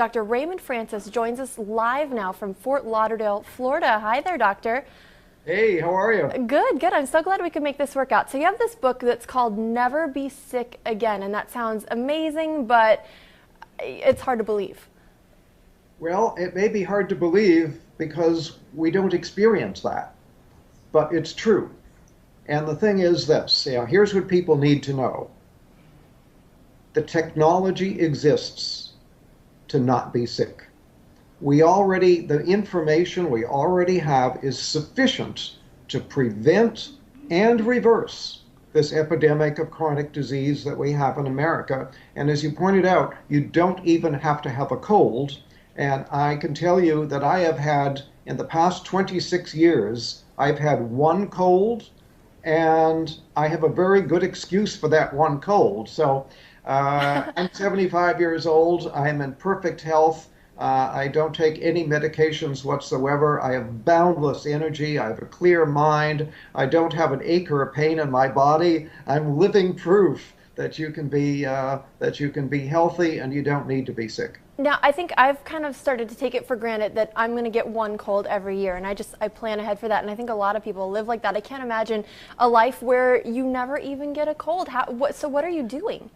Dr. Raymond Francis joins us live now from Fort Lauderdale, Florida. Hi there, doctor. Hey, how are you? Good, good. I'm so glad we could make this work out. So you have this book that's called Never Be Sick Again, and that sounds amazing, but it's hard to believe. Well, it may be hard to believe because we don't experience that, but it's true. And the thing is this, here's what people need to know. The technology exists to not be sick. The information we already have is sufficient to prevent and reverse this epidemic of chronic disease that we have in America. And as you pointed out, you don't even have to have a cold. And I can tell you that I have had, in the past 26 years, I've had one cold, and I have a very good excuse for that one cold. So I'm 75 years old. I'm in perfect health. I don't take any medications whatsoever. I have boundless energy. I have a clear mind. I don't have an ache or a pain in my body. I'm living proof that you can be healthy and you don't need to be sick. Now, I think I've kind of started to take it for granted that I'm going to get one cold every year, and I plan ahead for that, and I think a lot of people live like that. I can't imagine a life where you never even get a cold. So what are you doing?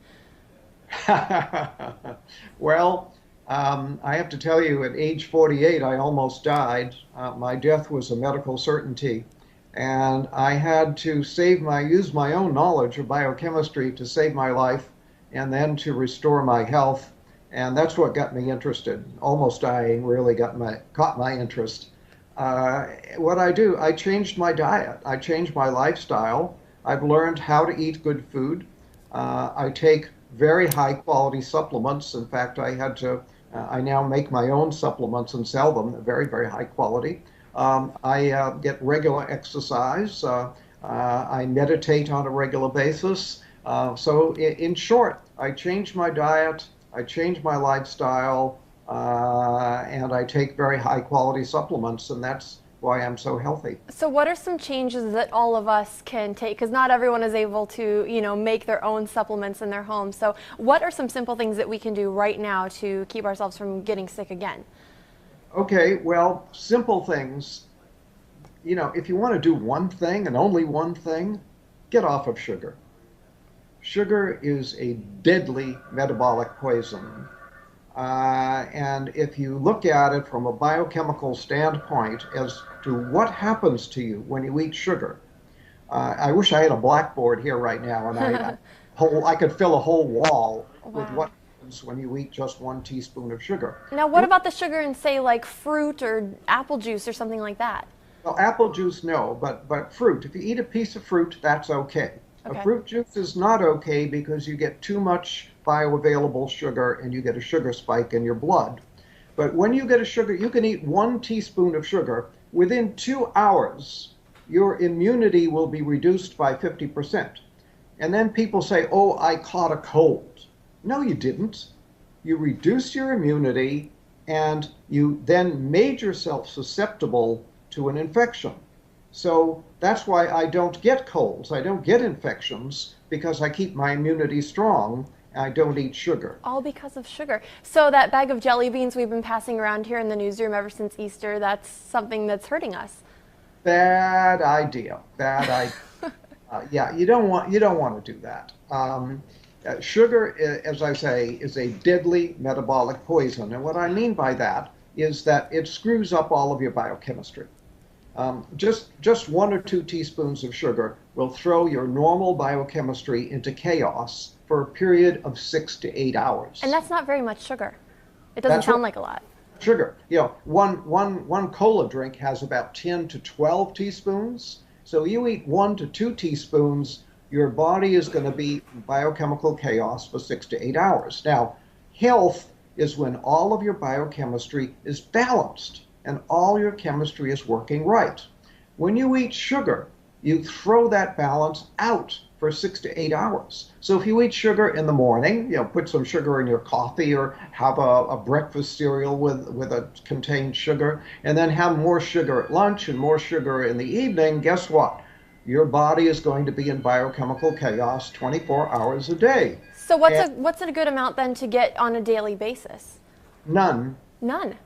Well, I have to tell you, at age 48, I almost died. My death was a medical certainty, and I had to use my own knowledge of biochemistry to save my life and then to restore my health. And that's what got me interested. Almost dying really caught my interest. What I do, I changed my diet. I changed my lifestyle. I've learned how to eat good food. I take very high quality supplements. In fact, I now make my own supplements and sell them. They're very, very high quality. I get regular exercise. I meditate on a regular basis. So in short, I changed my diet. I changed my lifestyle, and I take very high quality supplements, and that's why I'm so healthy. So what are some changes that all of us can take? Because not everyone is able to, make their own supplements in their home. So what are some simple things that we can do right now to keep ourselves from getting sick again? Okay, well, simple things. If you want to do one thing and only one thing, get off of sugar. Sugar is a deadly metabolic poison. And if you look at it from a biochemical standpoint as to what happens to you when you eat sugar, I wish I had a blackboard here right now and I could fill a whole wall with what happens when you eat just 1 teaspoon of sugar. Now, what about the sugar in, say, like fruit or apple juice or something like that? Well, apple juice, no, but fruit. If you eat a piece of fruit, that's okay. Okay. A fruit juice is not okay because you get too much bioavailable sugar and you get a sugar spike in your blood. But when you get a sugar, you can eat 1 teaspoon of sugar. Within 2 hours, your immunity will be reduced by 50%. And then people say, oh, I caught a cold. No, you didn't. You reduced your immunity and you then made yourself susceptible to an infection. So that's why I don't get colds. I don't get infections because I keep my immunity strong and I don't eat sugar. All because of sugar. So that bag of jelly beans we've been passing around here in the newsroom ever since Easter, that's something that's hurting us. Bad idea. Bad idea. Yeah, you don't want to do that. Sugar, as I say, is a deadly metabolic poison. And what I mean by that is that it screws up all of your biochemistry. Just 1 or 2 teaspoons of sugar will throw your normal biochemistry into chaos for a period of 6 to 8 hours. And that's not very much sugar. It doesn't sound like a lot. Sugar. One cola drink has about 10 to 12 teaspoons. So you eat 1 to 2 teaspoons, your body is going to be in biochemical chaos for 6 to 8 hours. Now, health is when all of your biochemistry is balanced and all your chemistry is working right. When you eat sugar, you throw that balance out for 6 to 8 hours. So if you eat sugar in the morning, put some sugar in your coffee or have a breakfast cereal with a contained sugar, and then have more sugar at lunch and more sugar in the evening, guess what? Your body is going to be in biochemical chaos 24 hours a day. So what's a good amount then to get on a daily basis? None. None.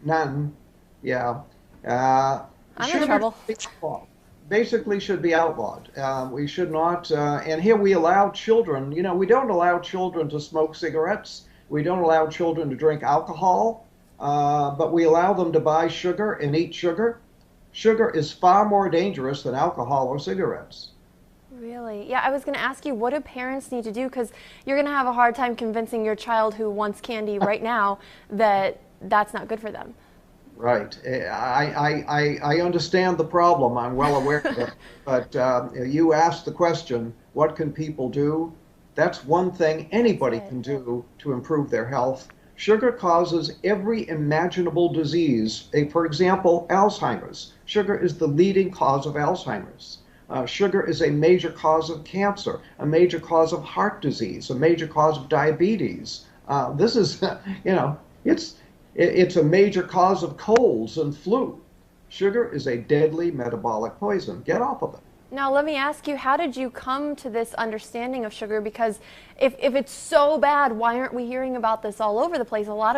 None. Yeah. Uh, I'm in Sugar trouble. should be outlawed. Basically should be outlawed. We should not, and here we allow children, we don't allow children to smoke cigarettes. We don't allow children to drink alcohol, but we allow them to buy sugar and eat sugar. Sugar is far more dangerous than alcohol or cigarettes. Really? Yeah, I was going to ask you, what do parents need to do? Because you're going to have a hard time convincing your child who wants candy right now that that's not good for them. Right. I understand the problem. I'm well aware of it. But you asked the question, what can people do? That's one thing anybody can do to improve their health. Sugar causes every imaginable disease. For example, Alzheimer's. Sugar is the leading cause of Alzheimer's. Sugar is a major cause of cancer, a major cause of heart disease, a major cause of diabetes. This is, it's a major cause of colds and flu. Sugar is a deadly metabolic poison. Get off of it. Now, let me ask you, how did you come to this understanding of sugar? Because if it's so bad, why aren't we hearing about this all over the place? A lot of